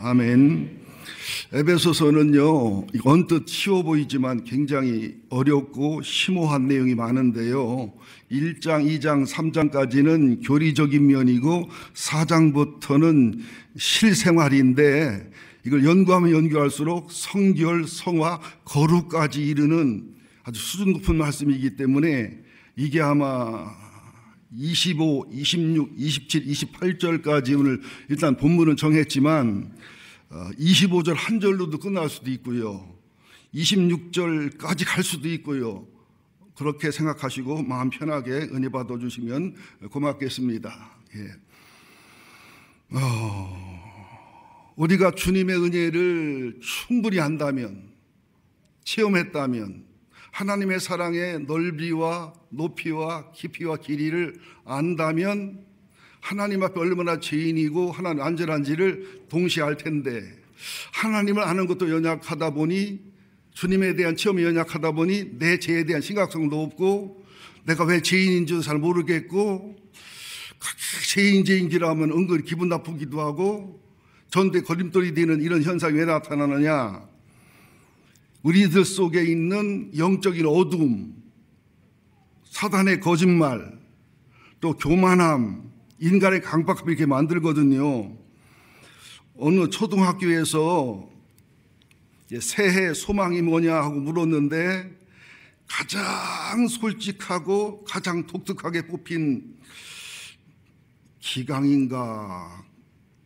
아멘. 에베소서는요, 언뜻 쉬워 보이지만 굉장히 어렵고 심오한 내용이 많은데요. 1장, 2장, 3장까지는 교리적인 면이고 4장부터는 실생활인데 이걸 연구하면 연구할수록 성결, 성화, 거룩까지 이르는 아주 수준 높은 말씀이기 때문에 이게 아마 25, 26, 27, 28절까지 오늘 일단 본문은 정했지만 25절 한 절로도 끝날 수도 있고요. 26절까지 갈 수도 있고요. 그렇게 생각하시고 마음 편하게 은혜 받아주시면 고맙겠습니다. 예. 우리가 주님의 은혜를 충분히 안다면, 체험했다면, 하나님의 사랑의 넓이와 높이와 깊이와 길이를 안다면 하나님 앞에 얼마나 죄인이고 하나님 안전한지를 동시에 알 텐데, 하나님을 아는 것도 연약하다 보니, 주님에 대한 체험이 연약하다 보니 내 죄에 대한 심각성도 없고 내가 왜 죄인인지도 잘 모르겠고 죄인지라 하면 은근히 기분 나쁘기도 하고 전대 걸림돌이 되는 이런 현상이 왜 나타나느냐? 우리들 속에 있는 영적인 어두움, 사단의 거짓말, 또 교만함, 인간의 강박함을 이렇게 만들거든요. 어느 초등학교에서 새해 소망이 뭐냐 하고 물었는데 가장 솔직하고 가장 독특하게 뽑힌 기강인가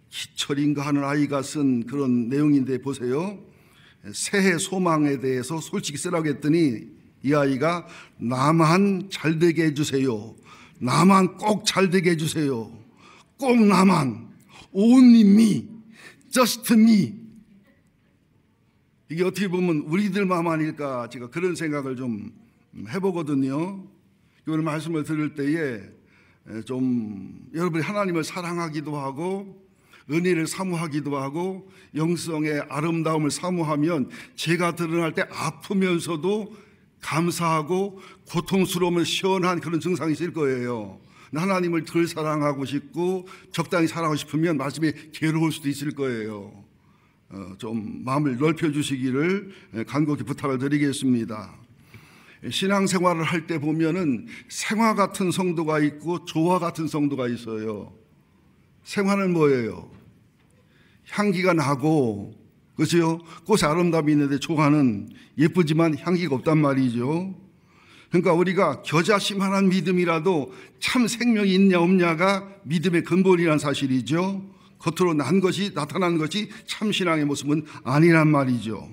기철인가 하는 아이가 쓴 그런 내용인데 보세요. 새해 소망에 대해서 솔직히 쓰라고 했더니 이 아이가 나만 잘되게 해주세요. 나만 꼭 잘되게 해주세요. 꼭 나만. Only me. Just me. 이게 어떻게 보면 우리들 마음 아닐까 제가 그런 생각을 좀 해보거든요. 오늘 말씀을 들을 때에 좀 여러분이 하나님을 사랑하기도 하고 은혜를 사모하기도 하고 영성의 아름다움을 사모하면 죄가 드러날 때 아프면서도 감사하고 고통스러움을 시원한 그런 증상이 있을 거예요. 하나님을 덜 사랑하고 싶고 적당히 사랑하고 싶으면 말씀이 괴로울 수도 있을 거예요. 좀 마음을 넓혀주시기를 간곡히 부탁을 드리겠습니다. 신앙생활을 할 때 보면은 생화 같은 성도가 있고 조화 같은 성도가 있어요. 생화는 뭐예요? 향기가 나고, 그렇죠? 꽃에 아름다움이 있는데 조화는 예쁘지만 향기가 없단 말이죠. 그러니까 우리가 겨자씨만한 믿음이라도 참 생명이 있냐 없냐가 믿음의 근본이라는 사실이죠. 겉으로 난 것이 나타나는 것이 참 신앙의 모습은 아니란 말이죠.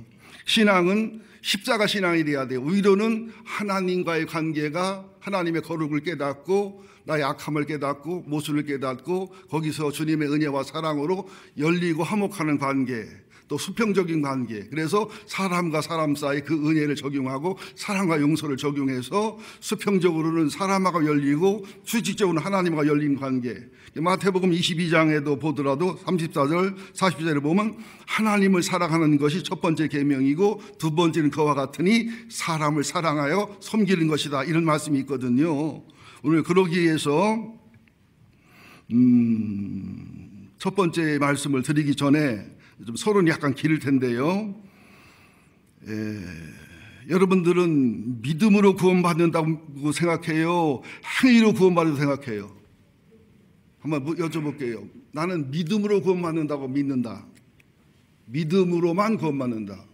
신앙은 십자가 신앙이 돼야 돼요. 의로는 하나님과의 관계가 하나님의 거룩을 깨닫고 나의 악함을 깨닫고 모순을 깨닫고 거기서 주님의 은혜와 사랑으로 열리고 화목하는 관계, 또 수평적인 관계. 그래서 사람과 사람 사이 그 은혜를 적용하고 사랑과 용서를 적용해서 수평적으로는 사람하고 열리고 수직적으로는 하나님과 열린 관계. 마태복음 22장에도 보더라도 34절 40절에 보면 하나님을 사랑하는 것이 첫 번째 계명이고 두 번째는 그와 같으니 사람을 사랑하여 섬기는 것이다, 이런 말씀이 있거든요. 오늘 그러기 위해서 첫 번째 말씀을 드리기 전에 좀 서론이 약간 길 텐데요. 여러분들은 믿음으로 구원받는다고 생각해요? 행위로 구원받는다고 생각해요? 한번 여쭤볼게요. 나는 믿음으로 구원받는다고 믿는다. 믿음으로만 구원받는다.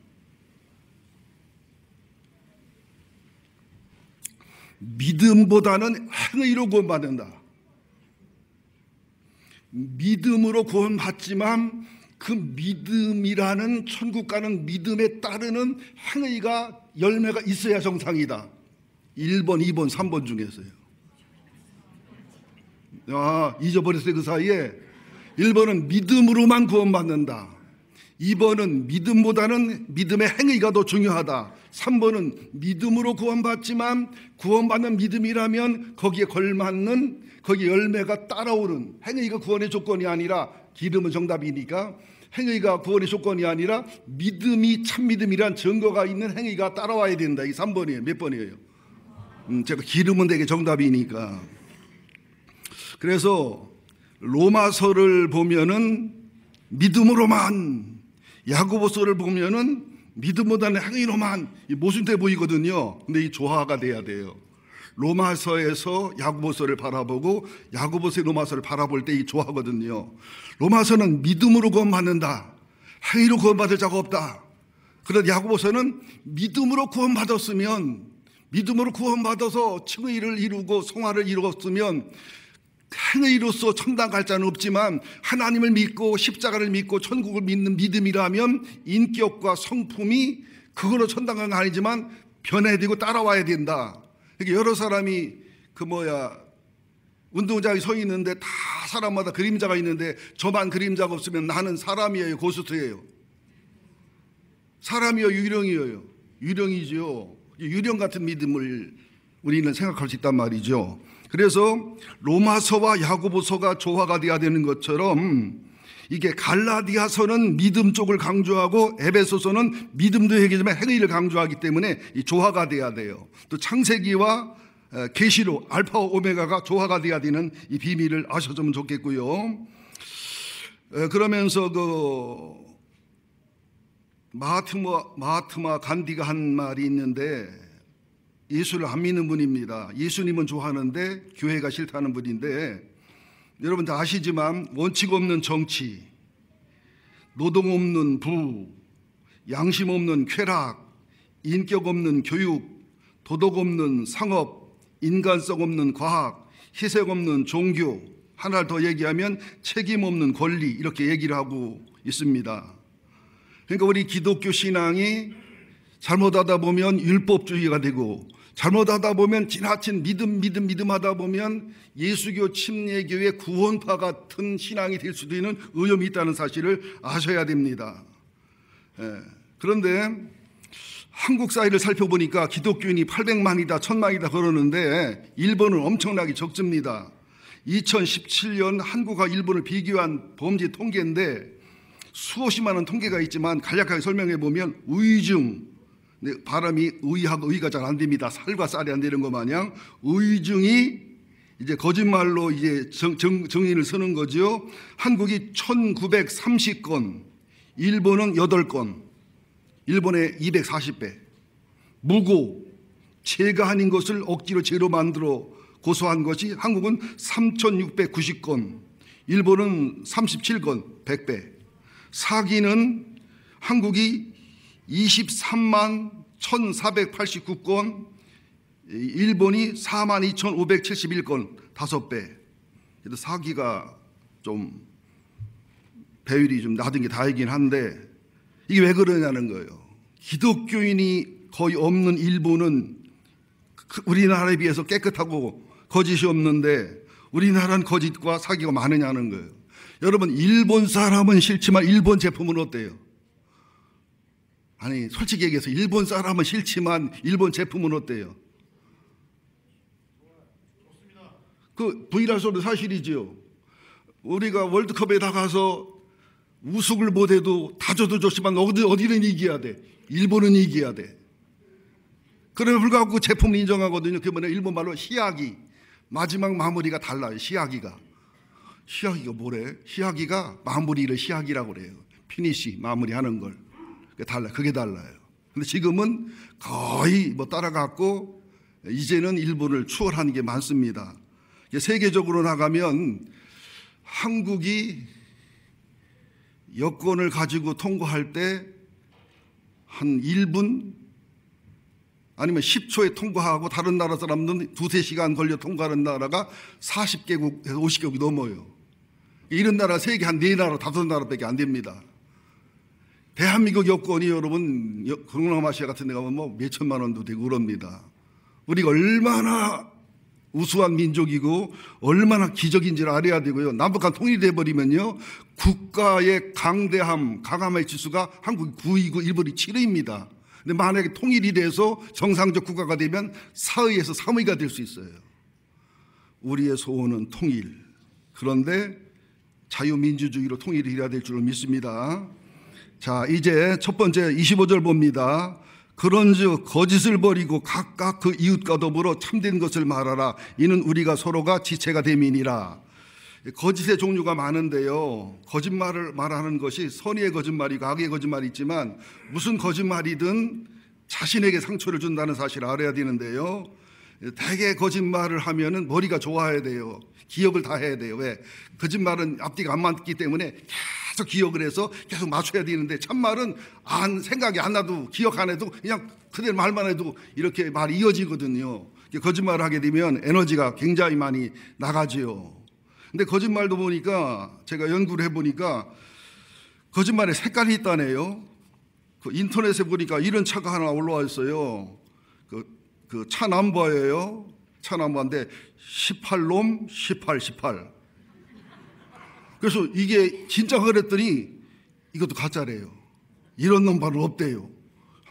믿음보다는 행위로 구원받는다. 믿음으로 구원받지만 그 믿음이라는 천국 가는 믿음에 따르는 행위가 열매가 있어야 정상이다. 1번, 2번, 3번 중에서요. 잊어버렸어요. 그 사이에 1번은 믿음으로만 구원받는다. 2번은 믿음보다는 믿음의 행위가 더 중요하다. 3번은 믿음으로 구원받지만 구원받는 믿음이라면 거기에 걸맞는 거기에 열매가 따라오는 행위가 구원의 조건이 아니라 기름은 정답이니까 행위가 구원의 조건이 아니라 믿음이 참믿음이란 증거가 있는 행위가 따라와야 된다. 이 3번이에요. 몇 번이에요? 제가 기름은 되게 정답이니까. 그래서 로마서를 보면은 믿음으로만, 야고보서를 보면은 믿음보다는 행위로만 모순돼 보이거든요. 근데 이 조화가 돼야 돼요. 로마서에서 야고보서를 바라보고 야고보서의 로마서를 바라볼 때 이 조화거든요. 로마서는 믿음으로 구원받는다, 행위로 구원받을 자가 없다. 그런데 야고보서는 믿음으로 구원받았으면, 믿음으로 구원받아서 칭의를 이루고 성화를 이루었으면 행위로서 천당 갈 자는 없지만 하나님을 믿고 십자가를 믿고 천국을 믿는 믿음이라면 인격과 성품이 그거로 천당 가는 건 아니지만 변해되고 따라와야 된다. 그러니까 여러 사람이 운동장에 서 있는데 다 사람마다 그림자가 있는데 저만 그림자가 없으면 나는 사람이에요, 고스트예요? 사람이요, 유령이에요? 유령이죠. 유령 같은 믿음을 우리는 생각할 수 있단 말이죠. 그래서 로마서와 야고보서가 조화가 돼야 되는 것처럼 이게 갈라디아서는 믿음 쪽을 강조하고 에베소서는 믿음도 얘기지만 행위를 강조하기 때문에 이 조화가 돼야 돼요. 또 창세기와 계시록 알파와 오메가가 조화가 돼야 되는 이 비밀을 아셨으면 좋겠고요. 그러면서 마하트마 간디가 한 말이 있는데, 예수를 안 믿는 분입니다. 예수님은 좋아하는데 교회가 싫다는 분인데, 여러분 다 아시지만 원칙 없는 정치, 노동 없는 부, 양심 없는 쾌락, 인격 없는 교육, 도덕 없는 상업, 인간성 없는 과학, 희생 없는 종교, 하나를 더 얘기하면 책임 없는 권리, 이렇게 얘기를 하고 있습니다. 그러니까 우리 기독교 신앙이 잘못하다 보면 율법주의가 되고, 잘못하다 보면 지나친 믿음 하다 보면 예수교 침례교의 구원파 같은 신앙이 될 수도 있는 위험이 있다는 사실을 아셔야 됩니다. 그런데 한국 사회를 살펴보니까 기독교인이 800만이다 1000만이다 그러는데 일본은 엄청나게 적습니다. 2017년 한국과 일본을 비교한 범죄 통계인데 수없이 많은 통계가 있지만 간략하게 설명해 보면 의중, 발음이 의하고 의가 잘 안 됩니다. 살과 쌀이 안 되는 것 마냥 의중이 이제 거짓말로 이제 정인을 쓰는 거죠. 한국이 1930건, 일본은 8건, 일본의 240배. 무고, 죄가 아닌 것을 억지로 죄로 만들어 고소한 것이 한국은 3690건, 일본은 37건, 100배. 사기는 한국이 23만 1489건, 일본이 42,571건, 5배. 그래서 사기가 좀 배율이 좀 낮은 게 다이긴 한데, 이게 왜 그러냐는 거예요. 기독교인이 거의 없는 일본은 우리나라에 비해서 깨끗하고 거짓이 없는데 우리나라는 거짓과 사기가 많으냐는 거예요. 여러분, 일본 사람은 싫지만 일본 제품은 어때요? 아니, 솔직히 얘기해서 일본 사람은 싫지만 일본 제품은 어때요? 그 V라서도 사실이지요. 우리가 월드컵에 나가서 우승을 못해도 다져도 좋지만 어디는 이겨야 돼. 일본은 이겨야 돼. 그러나 불구하고 그 제품을 인정하거든요. 그게 뭐냐, 일본 말로 시야기. 마지막 마무리가 달라요. 시야기가 뭐래? 시야기가 마무리를 시야기라고 그래요. 피니시, 마무리하는 걸. 그게 달라요. 근데 지금은 거의 따라갔고 이제는 일본을 추월하는 게 많습니다. 세계적으로 나가면 한국이 여권을 가지고 통과할 때 한 1분 아니면 10초에 통과하고 다른 나라 사람들은 2-3시간 걸려 통과하는 나라가 40개국에서 50개국이 넘어요. 이런 나라 세계 한 4나라, 5나라밖에 안 됩니다. 대한민국 여권이 여러분 동남아시아 같은 데 가면 몇천만 원도 되고 그럽니다. 우리가 얼마나 우수한 민족이고 얼마나 기적인지를 알아야 되고요. 남북한 통일이 돼버리면요, 국가의 강대함, 강함의 지수가 한국이 9위고 일본이 7위입니다. 근데 만약에 통일이 돼서 정상적 국가가 되면 4위에서 3위가 될 수 있어요. 우리의 소원은 통일. 그런데 자유민주주의로 통일이 돼야 될 줄로 믿습니다. 자, 이제 첫 번째 25절 봅니다. 그런즉 거짓을 버리고 각각 그 이웃과 더불어 참된 것을 말하라. 이는 우리가 서로가 지체가 됨이니라. 거짓의 종류가 많은데요. 거짓말을 말하는 것이 선의의 거짓말이고 악의 거짓말이 있지만 무슨 거짓말이든 자신에게 상처를 준다는 사실을 알아야 되는데요. 대개 거짓말을 하면은 머리가 좋아야 돼요. 기억을 다 해야 돼요. 왜? 거짓말은 앞뒤가 안 맞기 때문에 계속 기억을 해서 계속 맞춰야 되는데 참말은 생각이 안 나도 기억 안 해도 그냥 그대로 말만 해도 이렇게 말이 이어지거든요. 거짓말을 하게 되면 에너지가 굉장히 많이 나가지요. 근데 거짓말도 보니까 제가 연구를 해보니까 거짓말에 색깔이 있다네요. 그 인터넷에 보니까 이런 차가 하나 올라와 있어요. 그 차 넘버예요. 차 넘버인데 18놈 18 18. 그래서 이게 진짜 그랬더니 이것도 가짜래요. 이런 넘버는 없대요.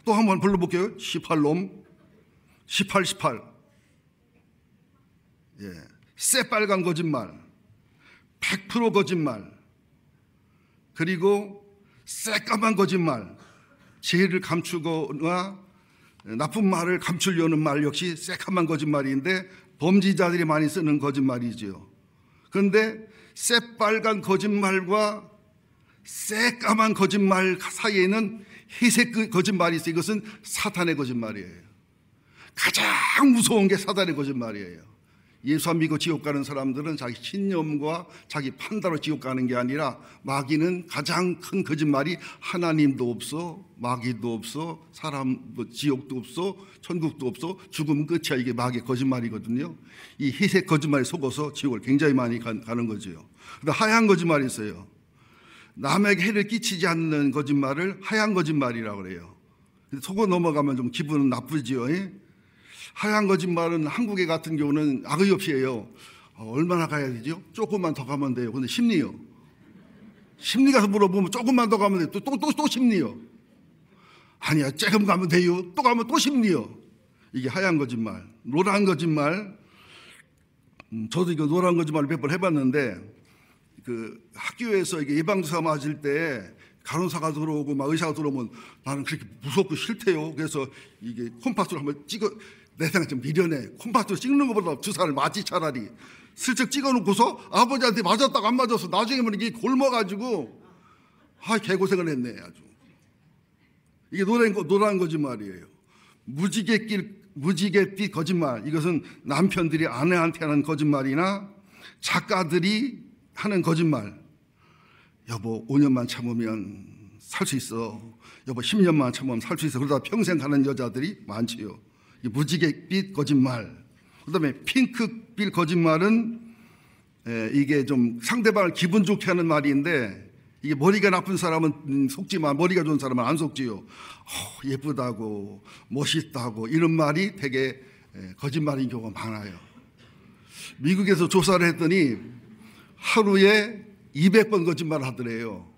또 한번 불러볼게요. 18놈 18 18. 예, 새빨간 거짓말, 100% 거짓말, 그리고 새까만 거짓말, 죄를 감추거나 나쁜 말을 감추려는 말 역시 새까만 거짓말인데 범죄자들이 많이 쓰는 거짓말이죠. 그런데 새빨간 거짓말과 새까만 거짓말 사이에는 회색 거짓말이 있어요. 이것은 사탄의 거짓말이에요. 가장 무서운 게 사탄의 거짓말이에요. 예수 안 믿고 지옥 가는 사람들은 자기 신념과 자기 판단으로 지옥 가는 게 아니라 마귀는 가장 큰 거짓말이 하나님도 없어, 마귀도 없어, 사람도 지옥도 없어, 천국도 없어, 죽으면 끝이야. 이게 마귀의 거짓말이거든요. 이 회색 거짓말에 속아서 지옥을 굉장히 많이 가는 거죠. 근데 하얀 거짓말이 있어요. 남에게 해를 끼치지 않는 거짓말을 하얀 거짓말이라고 그래요. 속아 넘어가면 좀 기분은 나쁘지요. 하얀 거짓말은 한국에 같은 경우는 악의 없이 해요. 얼마나 가야 되죠? 조금만 더 가면 돼요. 근데 심리요. 심리 가서 물어보면 조금만 더 가면 돼요. 또 심리요. 아니야, 조금 가면 돼요. 또 가면 또 심리요. 이게 하얀 거짓말. 노란 거짓말. 저도 이거 노란 거짓말을 몇 번 해봤는데 그 학교에서 이게 예방주사 맞을 때 간호사가 들어오고 막 의사가 들어오면 나는 그렇게 무섭고 싫대요. 그래서 이게 콤파스로 한번 찍어 내 생각 좀 미련해. 콤파스로 찍는 것보다 주사를 맞지 차라리. 슬쩍 찍어놓고서 아버지한테 맞았다가 안 맞았어. 나중에 보면 이게 곪어가지고 개고생을 했네 아주. 이게 노란 거짓말이에요. 무지갯빛 거짓말. 이것은 남편들이 아내한테 하는 거짓말이나 작가들이 하는 거짓말. 여보 5년만 참으면 살 수 있어. 여보 10년만 참으면 살 수 있어. 그러다 평생 가는 여자들이 많지요. 무지갯빛 거짓말. 그다음에 핑크빛 거짓말은 이게 좀 상대방을 기분 좋게 하는 말인데 이게 머리가 나쁜 사람은 속지만 머리가 좋은 사람은 안 속지요. 예쁘다고 멋있다고 이런 말이 되게 거짓말인 경우가 많아요. 미국에서 조사를 했더니 하루에 200번 거짓말을 하더래요.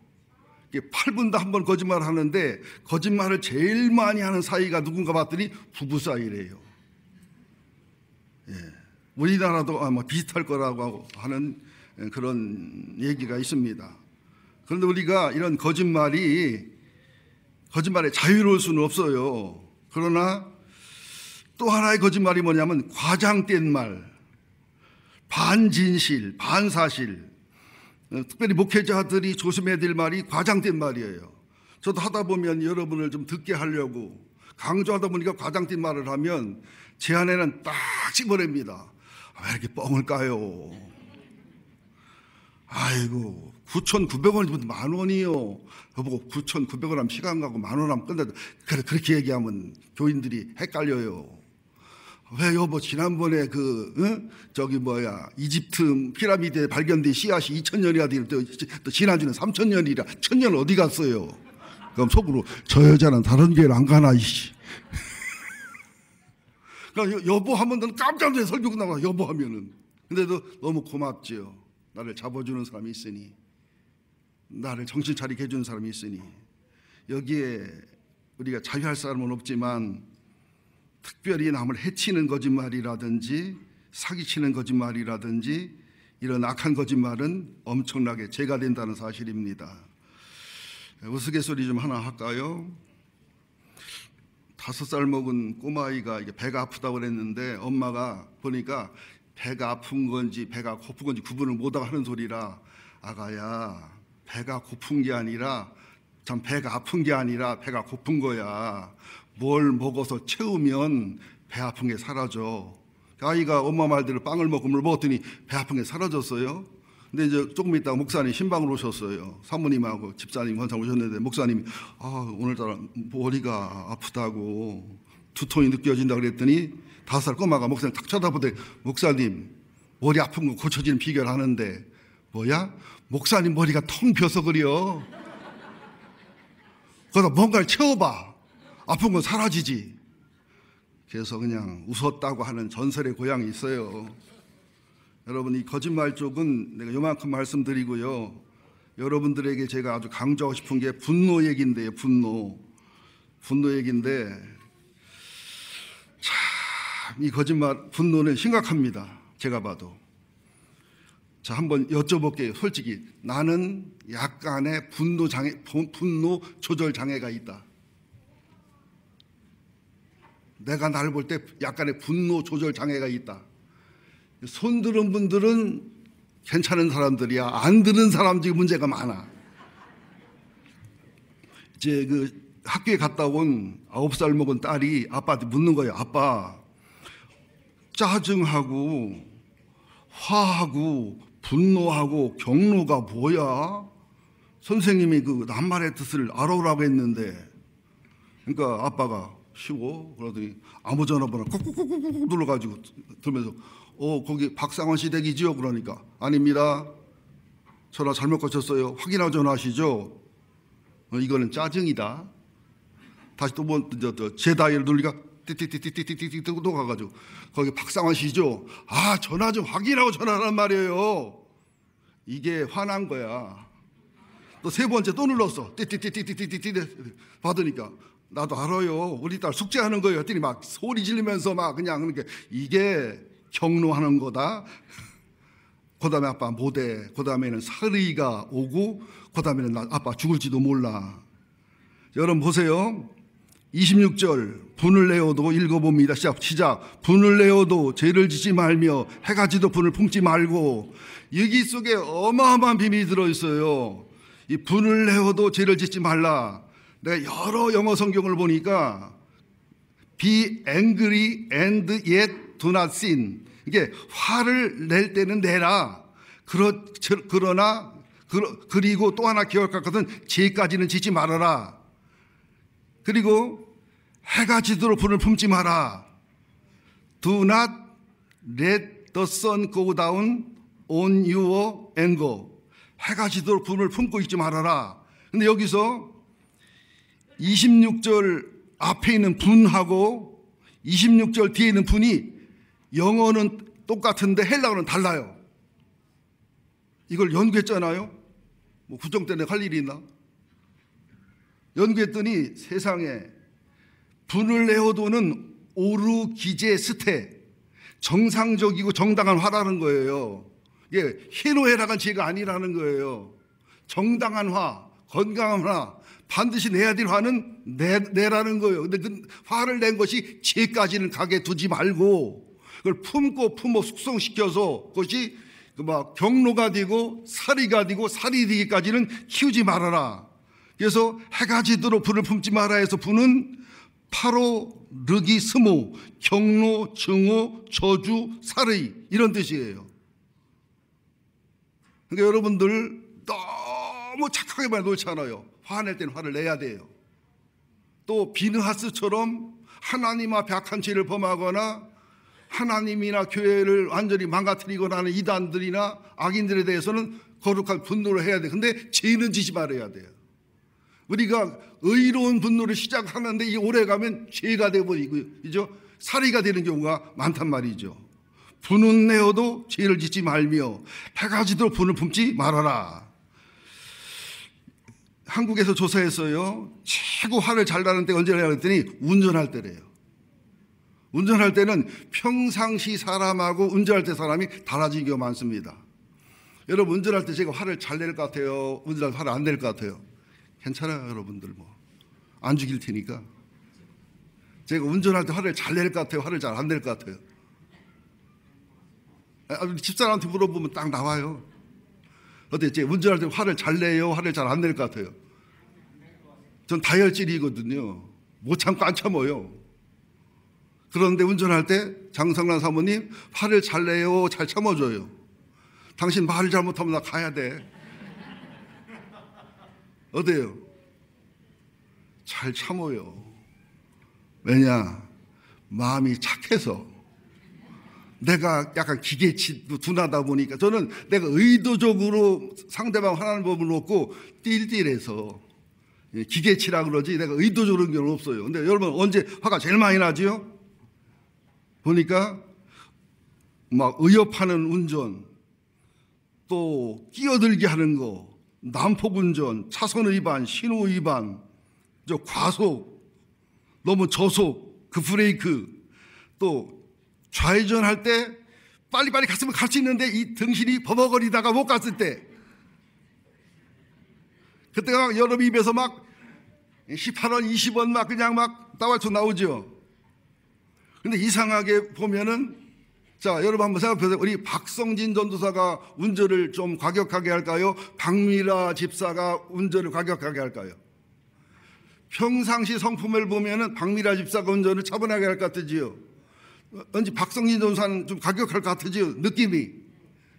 8분도 한 번 거짓말을 하는데 거짓말을 제일 많이 하는 사이가 누군가 봤더니 부부 사이래요. 예. 우리나라도 아마 비슷할 거라고 하는 그런 얘기가 있습니다. 그런데 우리가 이런 거짓말에 자유로울 수는 없어요. 그러나 또 하나의 거짓말이 뭐냐면 과장된 말, 반진실, 반사실. 특별히 목회자들이 조심해야 될 말이 과장된 말이에요. 저도 하다 보면 여러분을 좀 듣게 하려고 강조하다 보니까 과장된 말을 하면 제 안에는 딱 집어냅니다. 왜 이렇게 뻥을 까요? 아이고 9,900원이면 10,000원이요. 여보고 9,900원 하면 시간 가고 10,000원 하면 끝나도 그렇게 얘기하면 교인들이 헷갈려요. 왜 여보 지난번에 이집트 피라미드에 발견된 씨앗이 2,000년이라 또 지난주는 3,000년이라 1,000년 어디 갔어요? 그럼 속으로 저 여자는 다른 교회를 안 가나 이씨. 그러니까 여보 하면 너는 깜짝 놀라서 설교 끝나고 여보 하면은. 근데도 너무 고맙지요. 나를 잡아주는 사람이 있으니, 나를 정신 차리게 해주는 사람이 있으니. 여기에 우리가 자유할 사람은 없지만 특별히 남을 해치는 거짓말이라든지 사기치는 거짓말이라든지 이런 악한 거짓말은 엄청나게 죄가 된다는 사실입니다. 우스갯소리 좀 하나 할까요? 5살 먹은 꼬마아이가 배가 아프다고 그랬는데 엄마가 보니까 배가 아픈 건지 배가 고픈 건지 구분을 못하고 하는 소리라, 아가야, 배가 고픈 게 아니라, 참 배가 아픈 게 아니라 배가 고픈 거야. 뭘 먹어서 채우면 배 아픈 게 사라져. 아이가 엄마 말대로 빵을 먹고 물 먹었더니 배 아픈 게 사라졌어요. 근데 이제 조금 있다가 목사님 신방으로 오셨어요. 사모님하고 집사님 원상 오셨는데, 목사님이 오늘따라 머리가 아프다고 두통이 느껴진다 그랬더니 5살 꼬마가 목사님 탁 쳐다보더니, 목사님 머리 아픈 거 고쳐지는 비결 하는데. 뭐야? 목사님 머리가 텅 비어서 그래요. 거기다 뭔가를 채워봐. 아픈 건 사라지지. 그래서 그냥 웃었다고 하는 전설의 고향이 있어요. 여러분, 이 거짓말 쪽은 내가 요만큼 말씀드리고요. 여러분들에게 제가 아주 강조하고 싶은 게 분노 얘기인데요. 분노 얘기인데, 참, 이 거짓말, 분노는 심각합니다. 제가 봐도. 자, 한번 여쭤볼게요. 솔직히 나는 약간의 분노 조절 장애가 있다. 내가 나를 볼 때 약간의 분노 조절 장애가 있다. 손 들은 분들은 괜찮은 사람들이야. 안 들은 사람들이 문제가 많아. 이제 학교에 갔다 온 9살 먹은 딸이 아빠한테 묻는 거예요. 아빠, 짜증하고 화하고 분노하고 경노가 뭐야? 선생님이 낱말의 뜻을 알아오라고 했는데. 그러니까 아빠가 쉬워? 그러더니 아무 전화번호 꾹꾹꾹꾹 눌러가지고 들면서, 거기 박상원 씨 댁이지요? 그러니까 아닙니다. 전화 잘못 거쳤어요. 확인하고 전화하시죠. 이거는 짜증이다. 다시 또 제다이를 누르니까 띠띠띠띠띠띠띠 또 가가지고, 거기 박상원 씨죠? 전화 좀 확인하고 전화하란 말이에요. 이게 화난 거야. 또 3번째 또 눌렀어. 띠띠띠띠띠띠띠 받으니까, 나도 알아요. 우리 딸 숙제하는 거예요. 했더니 막 소리 지르면서 막 그냥, 그러니까 이게 경노하는 거다. 그 다음에 아빠 못해. 그 다음에는 사의가 오고, 그 다음에는 아빠 죽을지도 몰라. 여러분 보세요. 26절, 분을 내어도 읽어봅니다. 시작. 분을 내어도 죄를 짓지 말며 해가 지도 분을 품지 말고. 여기 속에 어마어마한 비밀이 들어있어요. 이 분을 내어도 죄를 짓지 말라. 내가 여러 영어 성경을 보니까 be angry and yet do not sin. 이게 화를 낼 때는 내라. 그러나 그리고 또 하나 기억할 것은 죄까지는 짓지 말아라. 그리고 해가 지도록 분을 품지 마라. Do not let the sun go down on your anger. 해가 지도록 분을 품고 있지 말아라. 근데 여기서 26절 앞에 있는 분하고 26절 뒤에 있는 분이 영어는 똑같은데 헬라어는 달라요. 이걸 연구했잖아요. 뭐 구정 때문에 할 일이 있나? 연구했더니 세상에 분을 내어도는 오르기제 스테, 정상적이고 정당한 화라는 거예요. 이게 희노애락한 죄가 아니라는 거예요. 정당한 화, 건강한 화, 반드시 내야 될 화는 내라는 거예요. 근데 그 화를 낸 것이 죄까지는 가게 두지 말고 그걸 품고 숙성시켜서 그것이 막 경로가 되고 살이가 되고 살이 되기까지는 키우지 말아라. 그래서 해가 지도록 분을 품지 마라 해서 분은 파로, 르기, 스모, 경로, 증오, 저주, 살의 이런 뜻이에요. 그러니까 여러분들 너무 착하게 말 놓잖아요. 화낼 때는 화를 내야 돼요. 또 비느하스처럼 하나님 앞에 악한 죄를 범하거나 하나님이나 교회를 완전히 망가뜨리거나 하는 이단들이나 악인들에 대해서는 거룩한 분노를 해야 돼. 근데 죄는 지지 말아야 돼요. 우리가 의로운 분노를 시작하는데 이 오래 가면 죄가 되어버리죠. 살이가 되는 경우가 많단 말이죠. 분은 내어도 죄를 짓지 말며 해가 지도록 분을 품지 말아라. 한국에서 조사했어요. 최고 화를 잘 나는 때가 언제냐 그랬더니 운전할 때래요. 운전할 때는 평상시 사람하고 운전할 때 사람이 달라진 경우가 많습니다. 여러분 운전할 때 제가 화를 잘 낼 것 같아요? 운전할 때 화를 안 낼 것 같아요? 괜찮아요. 여러분들 뭐 안 죽일 테니까. 제가 운전할 때 화를 잘 낼 것 같아요? 화를 잘 안 낼 것 같아요? 집사람한테 물어보면 딱 나와요. 어때? 운전할 때 화를 잘 내요? 화를 잘 안 낼 것 같아요? 전 다혈질이거든요. 못 참고 안 참아요. 그런데 운전할 때 장성란 사모님 화를 잘 내요? 잘 참아줘요? 당신 말을 잘못하면 나 가야 돼. 어때요? 잘 참아요. 왜냐? 마음이 착해서. 내가 약간 기계치도 둔하다 보니까 저는 내가 의도적으로 상대방 화나는 법을 놓고 띨띨해서 기계치라 그러지 내가 의도적으로 그런 게 없어요. 근데 여러분 언제 화가 제일 많이 나지요? 보니까 막 의협하는 운전, 또 끼어들게 하는 거, 난폭 운전, 차선 위반, 신호 위반, 저 과속, 너무 저속, 그 브레이크, 또 좌회전할 때 빨리빨리 갔으면 갈 수 있는데 이 등신이 버벅거리다가 못 갔을 때, 그때가 막 여러분 입에서 막 18원, 20원 막 그냥 막 따왈쳐 나오죠. 근데 이상하게 보면은, 자, 여러분 한번 생각해보세요. 우리 박성진 전도사가 운전을 좀 과격하게 할까요? 박미라 집사가 운전을 과격하게 할까요? 평상시 성품을 보면은 박미라 집사가 운전을 차분하게 할 것 같으지요. 왠지 박성진 전도사는 좀 과격할 것 같으지요, 느낌이.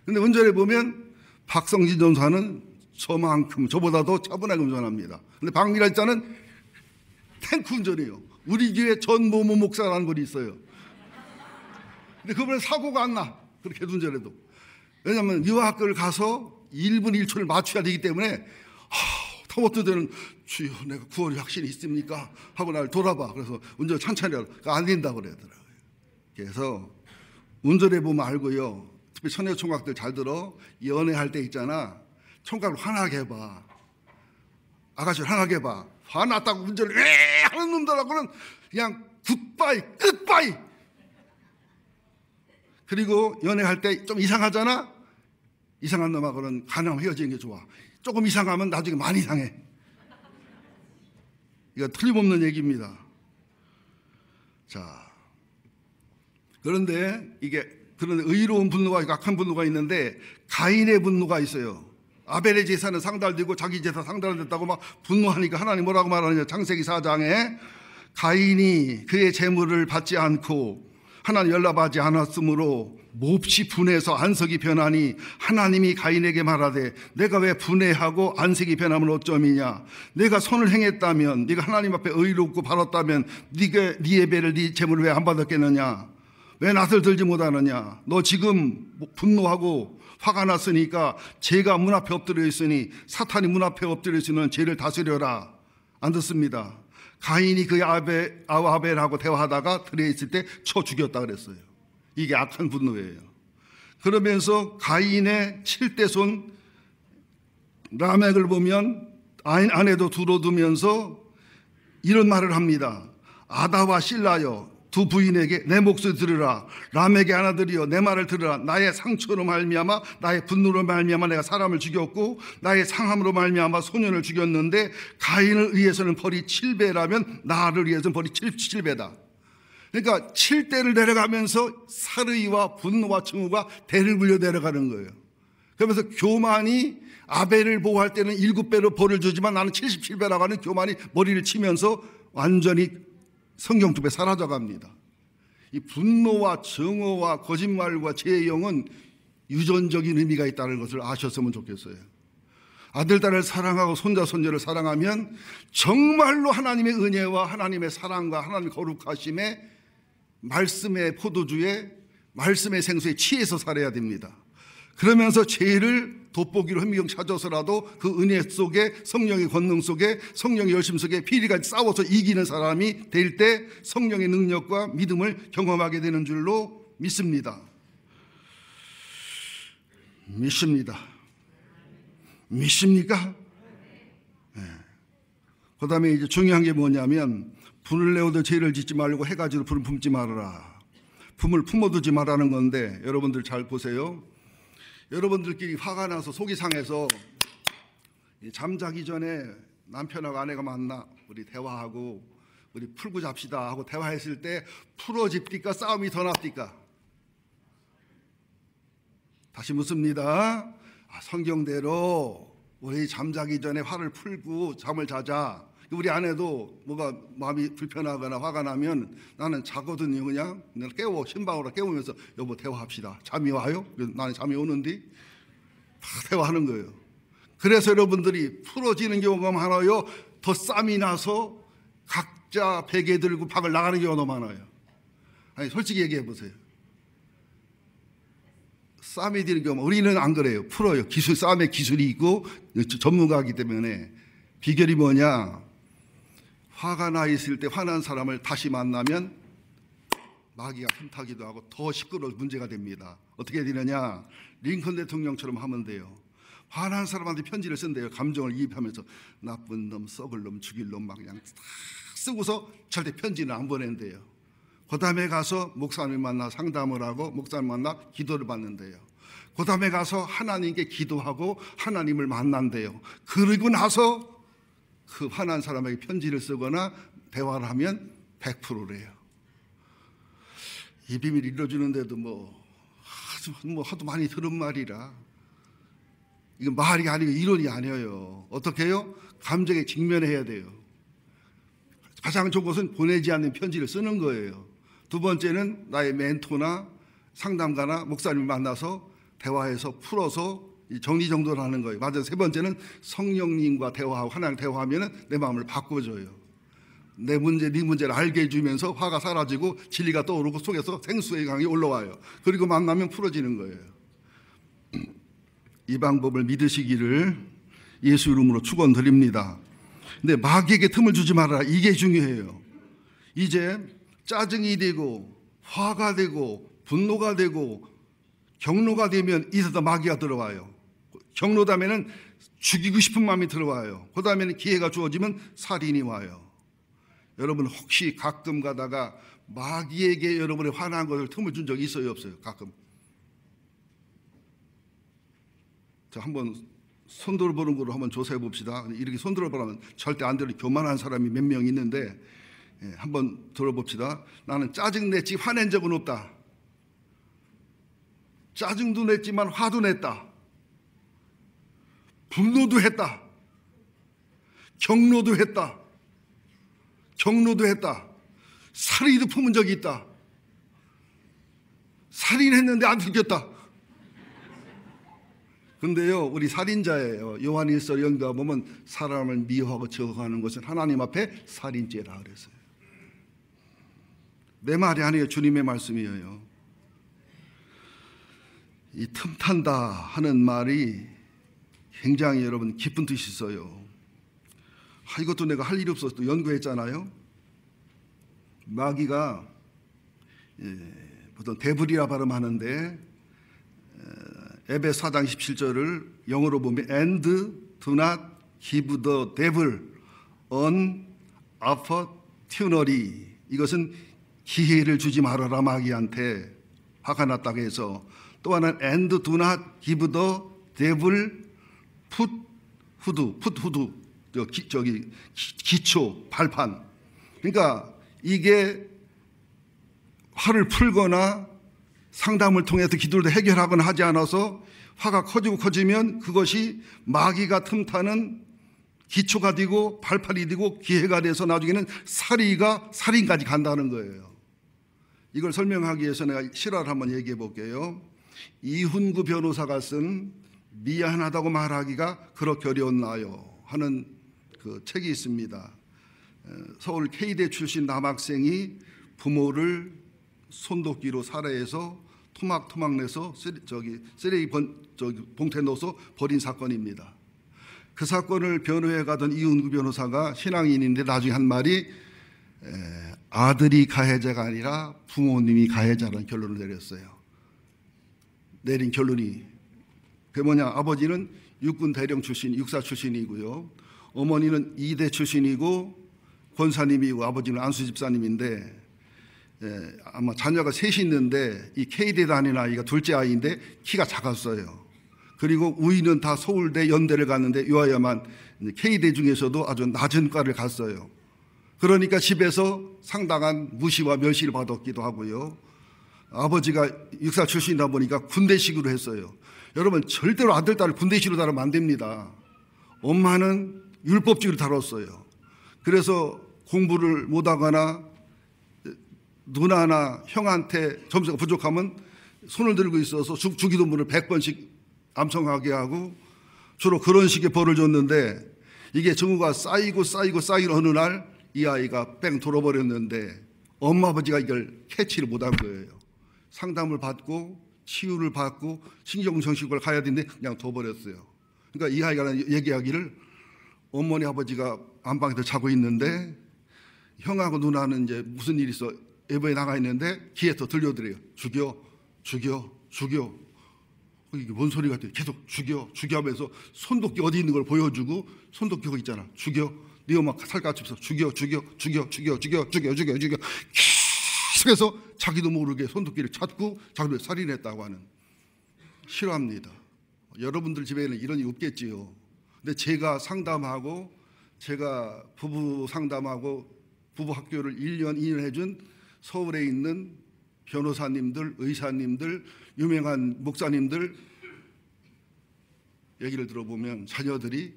근데 운전해 보면 박성진 전도사는 저만큼, 저보다도 차분하게 운전합니다. 근데 박미라 집사는 탱크 운전이에요. 우리 교회 전모모 목사라는 분이 있어요. 근데 그분은 사고가 안 나. 그렇게 운전해도. 왜냐하면 유아학교를 가서 1분 1초를 맞춰야 되기 때문에 터벅도 되는 주여 내가 구원이 확신이 있습니까? 하고 나를 돌아봐. 그래서 운전 천천히 하라. 안 된다고 그러더라고요. 그래서 운전해 보면 알고요. 특히 처녀 총각들 잘 들어. 연애할 때 있잖아. 총각을 화나게 해봐. 아가씨를 화나게 해봐. 화났다고 운전을 하는 놈들하고는 그냥 굿바이, 끝바이. 그리고 연애할 때 좀 이상하잖아? 이상한 놈하고는 가능하면 헤어지는 게 좋아. 조금 이상하면 나중에 많이 이상해. 이거 틀림없는 얘기입니다. 자, 그런데 의로운 분노와 악한 분노가 있는데 가인의 분노가 있어요. 아벨의 제사는 상달되고 자기 제사 상달됐다고 막 분노하니까 하나님 뭐라고 말하느냐. 창세기 4장에 가인이 그의 재물을 받지 않고 하나님 연락하지 않았으므로 몹시 분해서 안색이 변하니 하나님이 가인에게 말하되 내가 왜 분해하고 안색이 변하면 어쩌미냐. 내가 선을 행했다면, 네가 하나님 앞에 의롭고 바랐다면 네 예배를, 네 재물을 왜 안 받았겠느냐. 왜 낯을 들지 못하느냐. 너 지금 분노하고 화가 났으니까 죄가 문 앞에 엎드려 있으니 사탄이 문 앞에 엎드려 있으면 죄를 다스려라. 안 듣습니다. 가인이 그 아벨하고 대화하다가 들에 있을 때 쳐 죽였다 그랬어요. 이게 악한 분노예요. 그러면서 가인의 7대손 라멕을 보면 아내도 두어두면서 이런 말을 합니다. 아다와 실라여 두 부인에게 내 목소리 들으라. 라멕의 아나들이여 내 말을 들으라. 나의 상처로 말미암아 나의 분노로 말미암아 내가 사람을 죽였고 나의 상함으로 말미암아 소년을 죽였는데 가인을 위해서는 벌이 7배라면 나를 위해서는 벌이 77배다. 그러니까 7대를 내려가면서 살의와 분노와 증오가 대를 물려 내려가는 거예요. 그러면서 교만이 아벨을 보호할 때는 7배로 벌을 주지만 나는 77배라고 하는 교만이 머리를 치면서 완전히 성경투배 사라져갑니다. 이 분노와 증오와 거짓말과 죄의 영은 유전적인 의미가 있다는 것을 아셨으면 좋겠어요. 아들, 딸을 사랑하고 손자, 손녀를 사랑하면 정말로 하나님의 은혜와 하나님의 사랑과 하나님의 거룩하심에 말씀의 포도주에 말씀의 생수에 취해서 살아야 됩니다. 그러면서 죄를 돋보기로 현미경 찾아서라도 그 은혜 속에 성령의 권능 속에 성령의 열심 속에 피리같이 싸워서 이기는 사람이 될 때 성령의 능력과 믿음을 경험하게 되는 줄로 믿습니다. 믿습니까? 네. 그 다음에 이제 중요한 게 뭐냐면 분을 내어도 죄를 짓지 말고 해가지로 불을 품지 말아라. 품을 품어두지 말라는 건데 여러분들 잘 보세요. 여러분들끼리 화가 나서 속이 상해서 잠자기 전에 남편하고 아내가 만나 우리 대화하고 우리 풀고 잡시다 하고 대화했을 때 풀어집니까? 싸움이 더 납니까? 다시 묻습니다. 성경대로 우리 잠자기 전에 화를 풀고 잠을 자자. 우리 아내도 뭐가 마음이 불편하거나 화가 나면 나는 자거든요. 그냥 깨워, 신방으로 깨우면서 여보 대화합시다. 잠이 와요? 나는 잠이 오는데 대화하는 거예요. 그래서 여러분들이 풀어지는 경우가 많아요. 더 쌈이 나서 각자 베개 들고 밖을 나가는 경우가 많아요. 아니 솔직히 얘기해 보세요. 쌈이 되는 경우 우리는 안 그래요. 풀어요. 쌈의 기술이 있고 전문가이기 때문에. 비결이 뭐냐? 화가 나 있을 때 화난 사람을 다시 만나면 마귀가 틈타기도 하고 더 시끄러워 문제가 됩니다. 어떻게 되느냐? 링컨 대통령처럼 하면 돼요. 화난 사람한테 편지를 쓴대요. 감정을 이입하면서 나쁜 놈, 썩을 놈, 죽일 놈 막 그냥 다 쓰고서 절대 편지는 안 보낸대요. 그 다음에 가서 목사님 만나 상담을 하고 목사님 만나 기도를 받는데요. 그 다음에 가서 하나님께 기도하고 하나님을 만난대요. 그리고 나서 그 화난 사람에게 편지를 쓰거나 대화를 하면 100%래요. 이 비밀을 이루어주는데도 하도 많이 들은 말이라 이건 말이 아니고 이론이 아니에요. 어떻게 해요? 감정에 직면해야 돼요. 가장 좋은 것은 보내지 않는 편지를 쓰는 거예요. 두 번째는 나의 멘토나 상담가나 목사님을 만나서 대화해서 풀어서 정리정돈을 하는 거예요. 맞아요. 세 번째는 성령님과 대화하고 하나님 대화하면 내 마음을 바꿔줘요. 내 문제, 네 문제를 알게 해주면서 화가 사라지고 진리가 떠오르고 속에서 생수의 강이 올라와요. 그리고 만나면 풀어지는 거예요. 이 방법을 믿으시기를 예수 이름으로 축원드립니다. 근데 마귀에게 틈을 주지 말아라. 이게 중요해요. 이제 짜증이 되고 화가 되고 분노가 되고 경로가 되면 이제부터 마귀가 들어와요. 경로다면은 죽이고 싶은 마음이 들어와요. 그 다음에는 기회가 주어지면 살인이 와요. 여러분 혹시 가끔 가다가 마귀에게 여러분의 화난 것을 틈을 준 적이 있어요? 없어요? 가끔. 자, 한번 손들어 보는 거로 한번 조사해 봅시다. 이렇게 손들어 보면 절대 안 되는 교만한 사람이 몇 명 있는데 한번 들어봅시다. 나는 짜증 냈지 화낸 적은 없다. 짜증도 냈지만 화도 냈다. 분노도 했다. 경로도 했다. 경로도 했다. 살인도 품은 적이 있다. 살인했는데 안 들켰다. 근데요, 우리 살인자예요. 요한일서 연가 보면 사람을 미워하고 저항하는 것은 하나님 앞에 살인죄라 그랬어요. 내 말이 아니에요. 주님의 말씀이에요. 이 틈탄다 하는 말이 굉장히 여러분 깊은 뜻이 있어요. 이것도 내가 할 일이 없어서 또 연구했잖아요. 마귀가 보통 데블이라 발음하는데 에베소 4장 17절을 영어로 보면 and do not give the devil an opportunity. 이것은 기회를 주지 말아라 마귀한테. 화가 났다고 해서. 또 하나는 and do not give the devil foothood. 기초, 발판. 그러니까 이게 화를 풀거나 상담을 통해서 기도를 해결하거나 하지 않아서 화가 커지고 커지면 그것이 마귀가 틈타는 기초가 되고 발판이 되고 기회가 돼서 나중에는 살인까지 간다는 거예요. 이걸 설명하기 위해서 내가 실화를 한번 얘기해 볼게요. 이훈구 변호사가 쓴 미안하다고 말하기가 그렇게 어려웠나요? 하는 그 책이 있습니다. 서울 K대 출신 남학생이 부모를 손도끼로 살해해서 토막 내서 쓰레기 봉투에 넣어서 버린 사건입니다. 그 사건을 변호해 가던 이훈구 변호사가 신앙인인데 나중에 한 말이 아들이 가해자가 아니라 부모님이 가해자라는 결론을 내렸어요. 내린 결론이 그게 뭐냐? 아버지는 육군 대령 출신, 육사 출신이고요. 어머니는 이대 출신이고 권사님이고 아버지는 안수 집사님인데 아마 자녀가 셋이 있는데 이 K대 다니는 아이가 둘째 아이인데 키가 작았어요. 그리고 우이는 다 서울대, 연대를 갔는데 이 아이만 K대 중에서도 아주 낮은 과를 갔어요. 그러니까 집에서 상당한 무시와 멸시를 받았기도 하고요. 아버지가 육사 출신이다 보니까 군대식으로 했어요. 여러분 절대로 아들, 딸을 분대시로 다루면 안 됩니다. 엄마는 율법주의를 다뤘어요. 그래서 공부를 못하거나 누나나 형한테 점수가 부족하면 손을 들고 있어서 주기도문을 100번씩 암송하게 하고 주로 그런 식의 벌을 줬는데, 이게 증오가 쌓이고 어느 날 이 아이가 뺑 돌아버렸는데 엄마 아버지가 이걸 캐치를 못한 거예요. 상담을 받고 치유를 받고 신경정신과를 가야 되는데 그냥 둬버렸어요. 그러니까 이 아이가 얘기하기를 어머니 아버지가 안방에서 자고 있는데 형하고 누나는 이제 무슨 일이 있어 외부에 나가 있는데 귀에서 들려드려요. 죽여. 이게 뭔 소리 같아요. 계속 죽여 하면서 손도끼 어디 있는 걸 보여주고, 손도끼 거기 있잖아. 죽여. 네 엄마 살갗 씹어. 죽여. 계속해서 자기도 모르게 손도끼를 찾고 자기를 살인했다고 하는. 싫어합니다. 여러분들 집에는 이런 일 없겠지요. 근데 제가 상담하고, 제가 부부 상담하고 부부 학교를 1년, 2년 해준 서울에 있는 변호사님들, 의사님들, 유명한 목사님들 얘기를 들어보면 자녀들이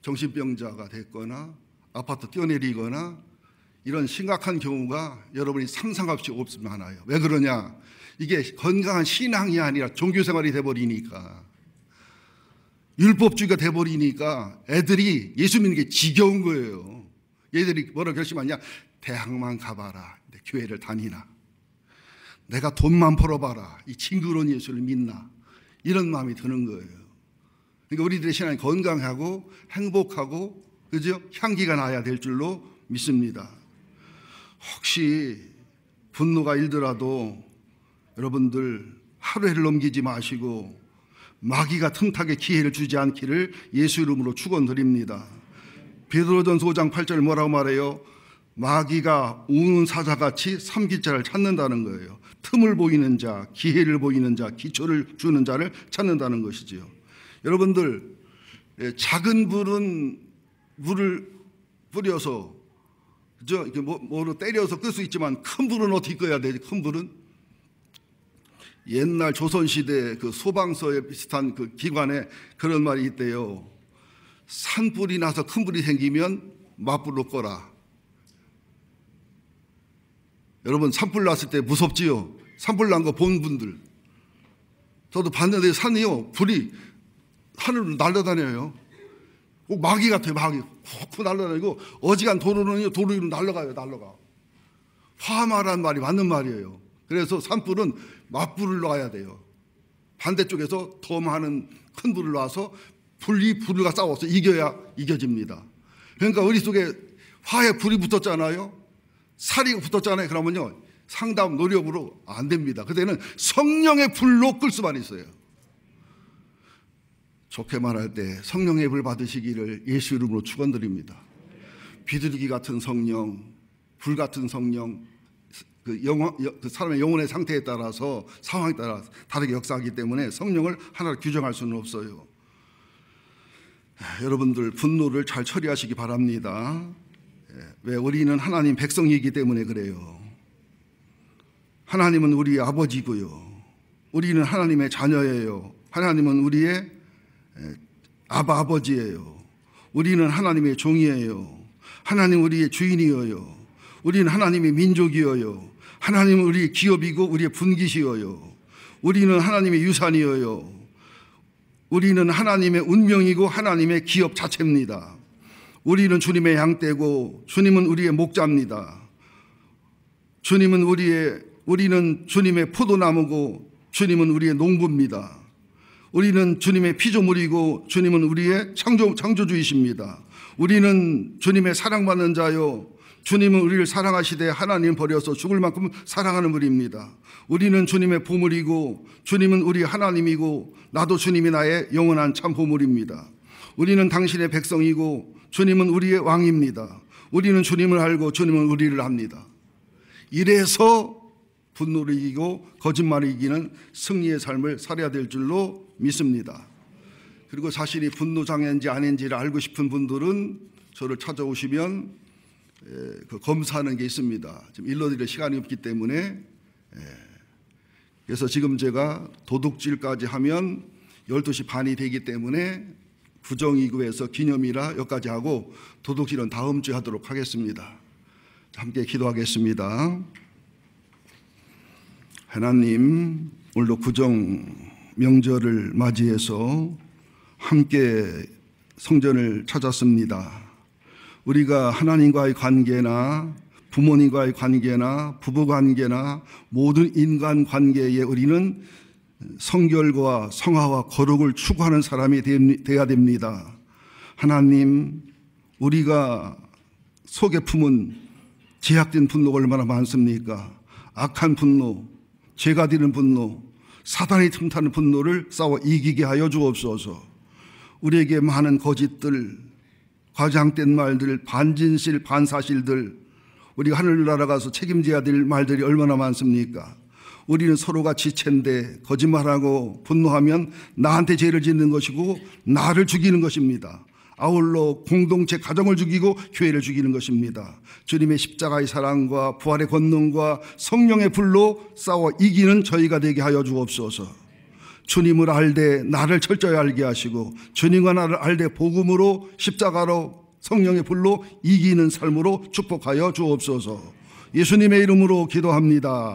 정신병자가 됐거나 아파트 뛰어내리거나 이런 심각한 경우가 여러분이 상상할 수 없으면 많아요. 왜 그러냐? 이게 건강한 신앙이 아니라 종교생활이 돼버리니까, 율법주의가 돼버리니까 애들이 예수 믿는 게 지겨운 거예요. 얘들이 뭐라 결심하냐? 대학만 가봐라. 교회를 다니나. 내가 돈만 벌어봐라. 이 징그러운 예수를 믿나. 이런 마음이 드는 거예요. 그러니까 우리들의 신앙이 건강하고 행복하고, 그죠? 향기가 나야 될 줄로 믿습니다. 혹시 분노가 일더라도 여러분들 하루를 넘기지 마시고 마귀가 틈타게 기회를 주지 않기를 예수 이름으로 축원드립니다. 베드로전서 5장 8절 뭐라고 말해요? 마귀가 우는 사자같이 삼킬 자를 찾는다는 거예요. 틈을 보이는 자, 기회를 보이는 자, 기초를 주는 자를 찾는다는 것이지요. 여러분들, 작은 불은 물을 뿌려서, 그죠? 이렇게 뭐로 때려서 끌 수 있지만 큰 불은 어떻게 꺼야 되지? 큰 불은 옛날 조선시대 그 소방서에 비슷한 그 기관에 그런 말이 있대요. 산불이 나서 큰 불이 생기면 맞불로 꺼라. 여러분, 산불 났을 때 무섭지요? 산불 난 거 본 분들. 저도 봤는데 산이요, 불이 하늘로 날아다녀요. 꼭 마귀 같아요. 마귀 훅 날아다니고 어지간 도로 위로 날아가요. 화마란 말이 맞는 말이에요. 그래서 산불은 맞불을 놔야 돼요. 반대쪽에서 더 많은 큰 불을 놔서 불과 싸워서 이겨야 이겨집니다. 그러니까 우리 속에 화에 불이 붙었잖아요. 살이 붙었잖아요. 그러면요, 상담 노력으로 안 됩니다. 그때는 성령의 불로 끌 수만 있어요. 좋게 말할 때 성령의 불 받으시기를 예수 이름으로 축원드립니다. 비둘기 같은 성령, 불 같은 성령, 그 사람의 영혼의 상태에 따라서, 상황에 따라 다르게 역사하기 때문에 성령을 하나로 규정할 수는 없어요. 여러분들 분노를 잘 처리하시기 바랍니다. 왜? 우리는 하나님 백성이기 때문에 그래요. 하나님은 우리의 아버지고요. 우리는 하나님의 자녀예요. 하나님은 우리의 아버지예요. 우리는 하나님의 종이에요. 하나님은 우리의 주인이어요. 우리는 하나님의 민족이어요. 하나님은 우리의 기업이고 우리의 분깃이어요. 우리는 하나님의 유산이어요. 우리는 하나님의 운명이고 하나님의 기업 자체입니다. 우리는 주님의 양떼고 주님은 우리의 목자입니다. 우리는 주님의 포도나무고 주님은 우리의 농부입니다. 우리는 주님의 피조물이고 주님은 우리의 창조주이십니다. 우리는 주님의 사랑받는 자요, 주님은 우리를 사랑하시되 하나님 버려서 죽을 만큼 사랑하는 분입니다. 우리는 주님의 보물이고 주님은 우리 하나님이고 나도 주님이 나의 영원한 참 보물입니다. 우리는 당신의 백성이고 주님은 우리의 왕입니다. 우리는 주님을 알고 주님은 우리를 압니다. 이래서 분노를 이기고 거짓말을 이기는 승리의 삶을 살아야 될 줄로 믿습니다. 그리고 자신이 분노장애인지 아닌지를 알고 싶은 분들은 저를 찾아오시면 그 검사하는 게 있습니다. 지금 일러드릴 시간이 없기 때문에, 그래서 지금 제가 도둑질까지 하면 12시 반이 되기 때문에 부정이구에서 기념이라 여기까지 하고 도둑질은 다음 주에 하도록 하겠습니다. 함께 기도하겠습니다. 하나님, 오늘도 구정 명절을 맞이해서 함께 성전을 찾았습니다. 우리가 하나님과의 관계나 부모님과의 관계나 부부관계나 모든 인간관계에 우리는 성결과 성화와 거룩을 추구하는 사람이 되어야 됩니다. 하나님, 우리가 속에 품은 제약된 분노가 얼마나 많습니까? 악한 분노, 죄가 되는 분노, 사단이 틈타는 분노를 싸워 이기게 하여 주옵소서. 우리에게 많은 거짓들, 과장된 말들, 반진실, 반사실들, 우리가 하늘나라 가서 책임져야 될 말들이 얼마나 많습니까? 우리는 서로가 지체인데 거짓말하고 분노하면 나한테 죄를 짓는 것이고 나를 죽이는 것입니다. 아울러 공동체 가정을 죽이고 교회를 죽이는 것입니다. 주님의 십자가의 사랑과 부활의 권능과 성령의 불로 싸워 이기는 저희가 되게 하여 주옵소서. 주님을 알되 나를 철저히 알게 하시고 주님과 나를 알되 복음으로 십자가로 성령의 불로 이기는 삶으로 축복하여 주옵소서. 예수님의 이름으로 기도합니다.